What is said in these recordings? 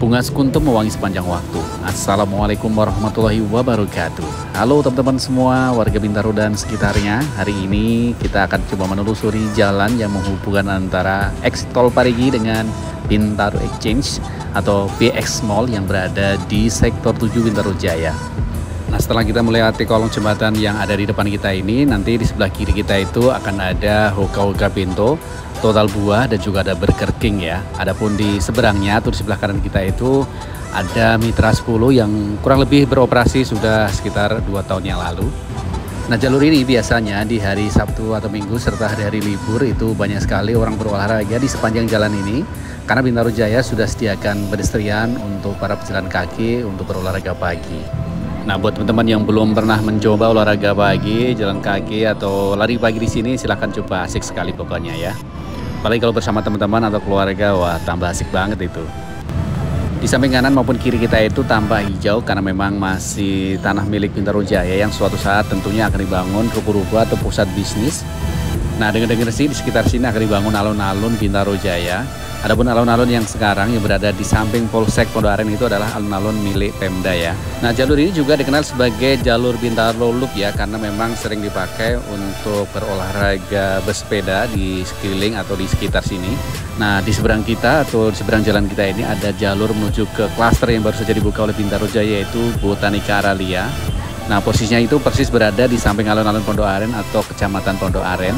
Bunga sekuntem mewangi sepanjang waktu. Assalamualaikum warahmatullahi wabarakatuh. Halo teman-teman semua, warga Bintaro dan sekitarnya. Hari ini kita akan coba menelusuri jalan yang menghubungkan antara Exit Tol Parigi dengan Bintaro Exchange atau BX Mall yang berada di Sektor 7 Bintaro Jaya. Nah, setelah kita melewati kolong jembatan yang ada di depan kita ini, nanti di sebelah kiri kita itu akan ada Hoka-Hoka Bento, Total Buah, dan juga ada Burger King ya. Adapun di seberangnya atau di sebelah kanan kita itu ada Mitra 10 yang kurang lebih beroperasi sudah sekitar 2 tahun yang lalu. Nah, jalur ini biasanya di hari Sabtu atau Minggu serta hari-hari libur itu banyak sekali orang berolahraga di sepanjang jalan ini, karena Bintaro Jaya sudah sediakan pedestrian untuk para pejalan kaki untuk berolahraga pagi. Nah, buat teman-teman yang belum pernah mencoba olahraga pagi, jalan kaki atau lari pagi di sini, silahkan coba, asik sekali pokoknya ya. Apalagi kalau bersama teman-teman atau keluarga, wah tambah asik banget itu. Di samping kanan maupun kiri kita itu tambah hijau karena memang masih tanah milik Bintaro Jaya yang suatu saat tentunya akan dibangun ruko-ruko atau pusat bisnis. Nah, dengar-dengar sih di sekitar sini akan dibangun alun-alun Bintaro Jaya. Adapun alun-alun yang sekarang yang berada di samping Polsek Pondok Aren itu adalah alun-alun milik Pemda ya. Nah, jalur ini juga dikenal sebagai jalur Bintaro Loop ya, karena memang sering dipakai untuk berolahraga bersepeda di sekeliling atau di sekitar sini. Nah, di seberang kita atau di seberang jalan kita ini ada jalur menuju ke klaster yang baru saja dibuka oleh Bintaro Jaya, yaitu Botanika Aralia. Nah, posisinya itu persis berada di samping alun-alun Pondok Aren atau Kecamatan Pondok Aren.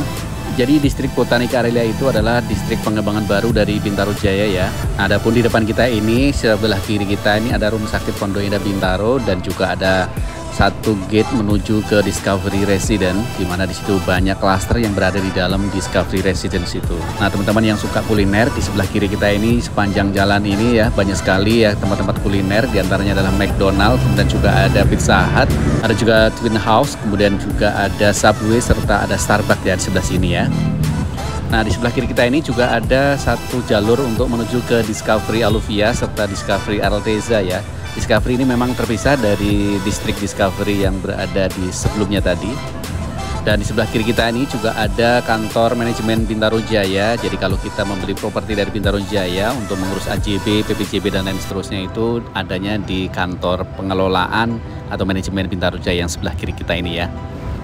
Jadi distrik Botanika Aralia itu adalah distrik pengembangan baru dari Bintaro Jaya ya. Nah, adapun di depan kita ini, sebelah kiri kita ini ada Rumah Sakit Pondok Indah Bintaro dan juga ada satu gate menuju ke Discovery Residence, di mana di situ banyak klaster yang berada di dalam Discovery Residence itu. Nah, teman-teman yang suka kuliner, di sebelah kiri kita ini sepanjang jalan ini ya banyak sekali ya tempat-tempat kuliner, diantaranya adalah McDonald, kemudian juga ada Pizza Hut, ada juga Twin House, kemudian juga ada Subway serta ada Starbucks ya di sebelah sini ya. Nah, di sebelah kiri kita ini juga ada satu jalur untuk menuju ke Discovery Aluvia serta Discovery Alteza ya. Discovery ini memang terpisah dari distrik Discovery yang berada di sebelumnya tadi. Dan di sebelah kiri kita ini juga ada kantor manajemen Bintaro Jaya. Jadi kalau kita membeli properti dari Bintaro Jaya untuk mengurus AJB, PPJB dan lain seterusnya itu adanya di kantor pengelolaan atau manajemen Bintaro Jaya yang sebelah kiri kita ini ya.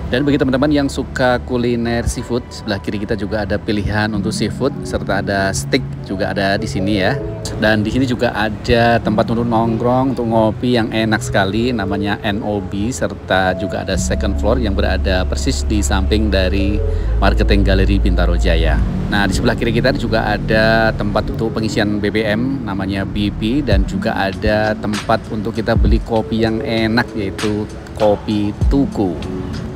Dan bagi teman-teman yang suka kuliner seafood, sebelah kiri kita juga ada pilihan untuk seafood serta ada steak juga ada di sini ya. Dan di sini juga ada tempat untuk nongkrong, untuk ngopi yang enak sekali, namanya NOB, serta juga ada second floor yang berada persis di samping dari marketing galeri Bintaro Jaya. Nah, di sebelah kiri kita juga ada tempat untuk pengisian BBM namanya BP, dan juga ada tempat untuk kita beli kopi yang enak yaitu Kopi Tuku.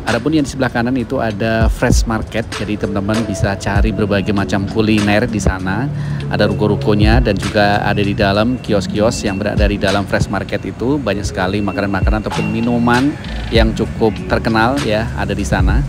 Adapun yang di sebelah kanan itu ada Fresh Market, jadi teman-teman bisa cari berbagai macam kuliner di sana. Ada ruko-rukonya dan juga ada di dalam kios-kios yang berada di dalam Fresh Market itu banyak sekali makanan-makanan ataupun minuman yang cukup terkenal ya ada di sana.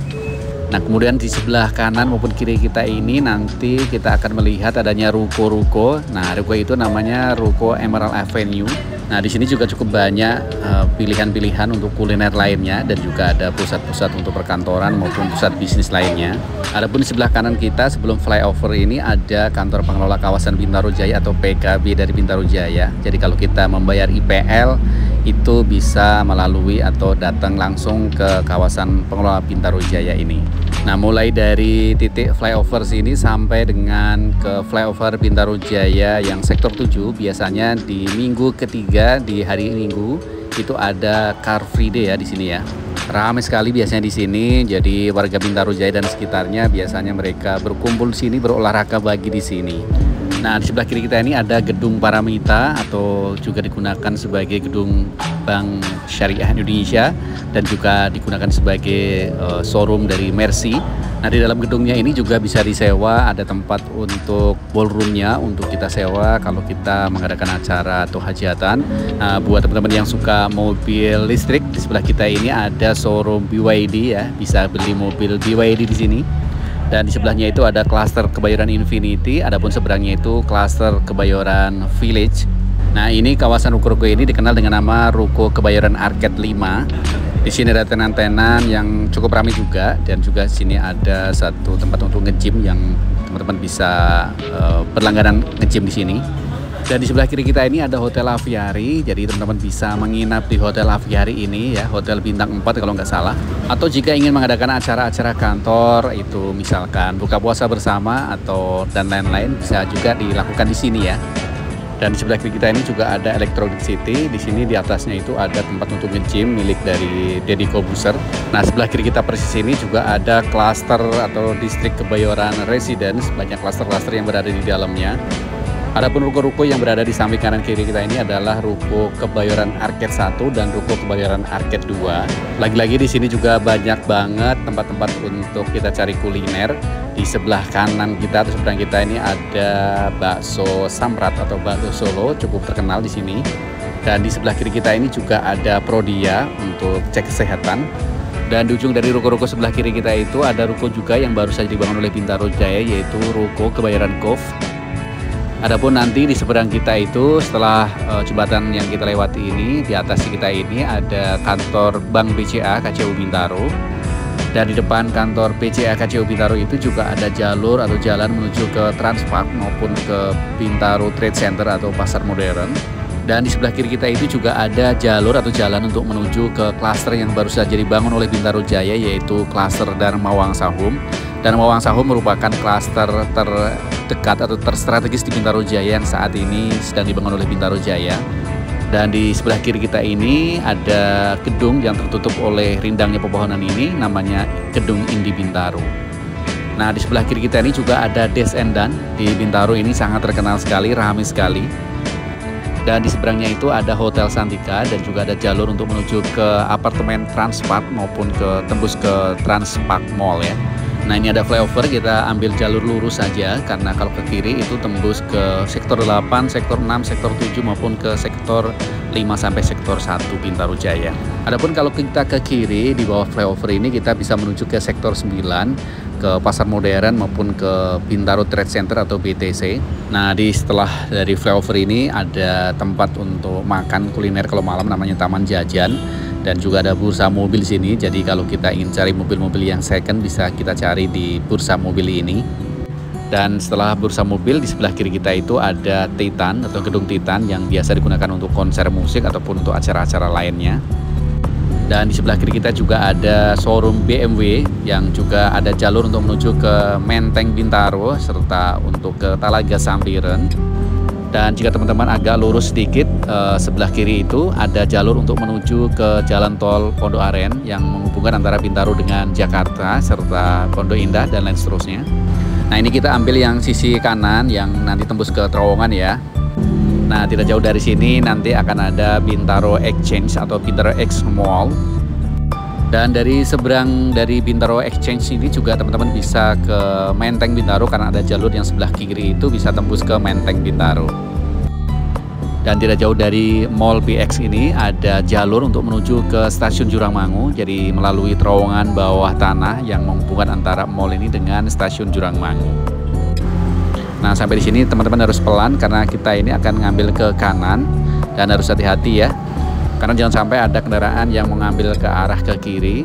Nah, kemudian di sebelah kanan maupun kiri kita ini nanti kita akan melihat adanya ruko-ruko. Nah, ruko itu namanya Ruko Emerald Avenue. Nah, di sini juga cukup banyak pilihan-pilihan untuk kuliner lainnya dan juga ada pusat-pusat untuk perkantoran maupun pusat bisnis lainnya. Adapun di sebelah kanan kita sebelum flyover ini ada kantor pengelola kawasan Bintaro Jaya atau PKB dari Bintaro Jaya. Jadi kalau kita membayar IPL itu bisa melalui atau datang langsung ke kawasan pengelola Bintaro Jaya ini. Nah, mulai dari titik flyover sini sampai dengan ke flyover Bintaro Jaya yang sektor 7, biasanya di minggu ketiga di hari Minggu itu ada Car Free Day ya di sini ya. Ramai sekali biasanya di sini. Jadi warga Bintaro Jaya dan sekitarnya biasanya mereka berkumpul di sini, berolahraga pagi di sini. Nah, di sebelah kiri kita ini ada gedung Paramita atau juga digunakan sebagai gedung Bank Syariah Indonesia dan juga digunakan sebagai showroom dari Mercy. Nah, di dalam gedungnya ini juga bisa disewa, ada tempat untuk ballroomnya untuk kita sewa kalau kita mengadakan acara atau hajatan. Nah, buat teman-teman yang suka mobil listrik, di sebelah kita ini ada showroom BYD ya, bisa beli mobil BYD di sini. Dan di sebelahnya itu ada klaster Kebayoran Infinity, adapun seberangnya itu klaster Kebayoran Village. Nah, ini kawasan ruko-ruko ini dikenal dengan nama Ruko Kebayoran Arcade 5. Di sini ada tenan-tenan yang cukup ramai juga, dan juga di sini ada satu tempat untuk nge-gym yang teman-teman bisa berlangganan nge-gym di sini. Dan di sebelah kiri kita ini ada Hotel Aviary, jadi teman-teman bisa menginap di Hotel Aviary ini ya, hotel bintang 4 kalau nggak salah. Atau jika ingin mengadakan acara-acara kantor, itu misalkan buka puasa bersama atau dan lain-lain, bisa juga dilakukan di sini ya. Dan di sebelah kiri kita ini juga ada Electronic City. Di sini di atasnya itu ada tempat untuk nge-gym milik dari Deddy Corbuzier. Nah, sebelah kiri kita persis ini juga ada klaster atau distrik Kebayoran Residence, banyak klaster-klaster yang berada di dalamnya. Adapun ruko-ruko yang berada di samping kanan kiri kita ini adalah ruko Kebayoran Arcade 1 dan ruko Kebayoran Arcade 2. Lagi-lagi di sini juga banyak banget tempat-tempat untuk kita cari kuliner. Di sebelah kanan kita atau seberang kita ini ada bakso Samrat atau bakso Solo, cukup terkenal di sini. Dan di sebelah kiri kita ini juga ada Prodia untuk cek kesehatan. Dan di ujung dari ruko-ruko sebelah kiri kita itu ada ruko juga yang baru saja dibangun oleh Bintaro Jaya, yaitu ruko Kebayoran Cove. Adapun nanti di seberang kita itu setelah jembatan yang kita lewati ini, di atas kita ini ada kantor Bank BCA KCU Bintaro. Dan di depan kantor BCA KCU Bintaro itu juga ada jalur atau jalan menuju ke Transpark maupun ke Bintaro Trade Center atau Pasar Modern. Dan di sebelah kiri kita itu juga ada jalur atau jalan untuk menuju ke klaster yang baru saja dibangun oleh Bintaro Jaya, yaitu klaster Dharma Wangsahum. Dharma Wangsahum merupakan klaster terdekat atau terstrategis di Bintaro Jaya yang saat ini sedang dibangun oleh Bintaro Jaya. Dan di sebelah kiri kita ini ada gedung yang tertutup oleh rindangnya pepohonan ini, namanya Gedung Indi Bintaro. Nah, di sebelah kiri kita ini juga ada Des Endan. Di Bintaro ini sangat terkenal sekali, ramai sekali. Dan di seberangnya itu ada Hotel Santika dan juga ada jalur untuk menuju ke apartemen Transpark maupun tembus ke Transpark Mall ya. Nah, ini ada flyover, kita ambil jalur lurus saja karena kalau ke kiri itu tembus ke sektor 8, sektor 6, sektor 7 maupun ke sektor 5 sampai sektor 1 Bintaro Jaya. Adapun kalau kita ke kiri di bawah flyover ini kita bisa menuju ke sektor 9, ke Pasar Modern maupun ke Bintaro Trade Center atau BTC. Nah, setelah dari flyover ini ada tempat untuk makan kuliner kalau malam namanya Taman Jajan. Dan juga ada bursa mobil di sini. Jadi kalau kita ingin cari mobil-mobil yang second bisa kita cari di bursa mobil ini. Dan setelah bursa mobil di sebelah kiri kita itu ada Titan atau gedung Titan yang biasa digunakan untuk konser musik ataupun untuk acara-acara lainnya. Dan di sebelah kiri kita juga ada showroom BMW yang juga ada jalur untuk menuju ke Menteng Bintaro serta untuk ke Talaga Sambiren. Dan jika teman-teman agak lurus sedikit, sebelah kiri itu ada jalur untuk menuju ke jalan tol Pondok Aren yang menghubungkan antara Bintaro dengan Jakarta serta Pondok Indah dan lain seterusnya. Nah, ini kita ambil yang sisi kanan yang nanti tembus ke terowongan ya. Nah, tidak jauh dari sini nanti akan ada Bintaro Exchange atau Bintaro X Mall. Dan dari seberang dari Bintaro Exchange ini juga teman-teman bisa ke Menteng Bintaro karena ada jalur yang sebelah kiri itu bisa tembus ke Menteng Bintaro. Dan tidak jauh dari Mall PX ini ada jalur untuk menuju ke Stasiun Jurangmangu, jadi melalui terowongan bawah tanah yang menghubungkan antara mall ini dengan Stasiun Jurangmangu. Nah, sampai di sini teman-teman harus pelan karena kita ini akan ngambil ke kanan dan harus hati-hati ya. Karena jangan sampai ada kendaraan yang mengambil ke arah ke kiri.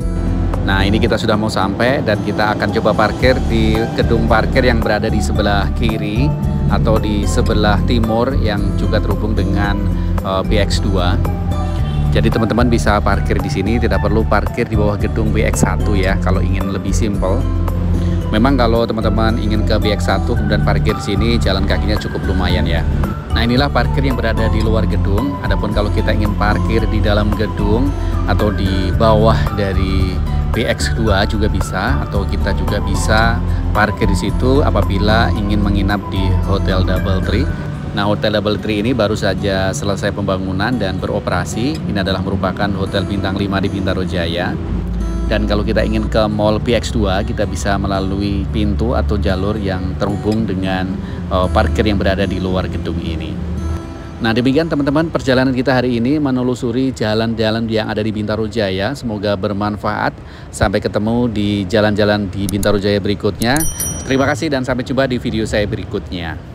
Nah, ini kita sudah mau sampai dan kita akan coba parkir di gedung parkir yang berada di sebelah kiri atau di sebelah timur yang juga terhubung dengan BX2. Jadi teman-teman bisa parkir di sini, tidak perlu parkir di bawah gedung BX1 ya kalau ingin lebih simpel. Memang kalau teman-teman ingin ke BX1 kemudian parkir di sini jalan kakinya cukup lumayan ya. Nah, inilah parkir yang berada di luar gedung. Adapun kalau kita ingin parkir di dalam gedung atau di bawah dari BX2 juga bisa, atau kita juga bisa parkir di situ apabila ingin menginap di Hotel Double Tree. Nah, Hotel Double Tree ini baru saja selesai pembangunan dan beroperasi. Ini adalah merupakan hotel bintang 5 di Bintaro Jaya. Dan kalau kita ingin ke Mall PX2, kita bisa melalui pintu atau jalur yang terhubung dengan parkir yang berada di luar gedung ini. Nah, demikian teman-teman perjalanan kita hari ini menelusuri jalan-jalan yang ada di Bintaro Jaya. Semoga bermanfaat. Sampai ketemu di jalan-jalan di Bintaro Jaya berikutnya. Terima kasih dan sampai jumpa di video saya berikutnya.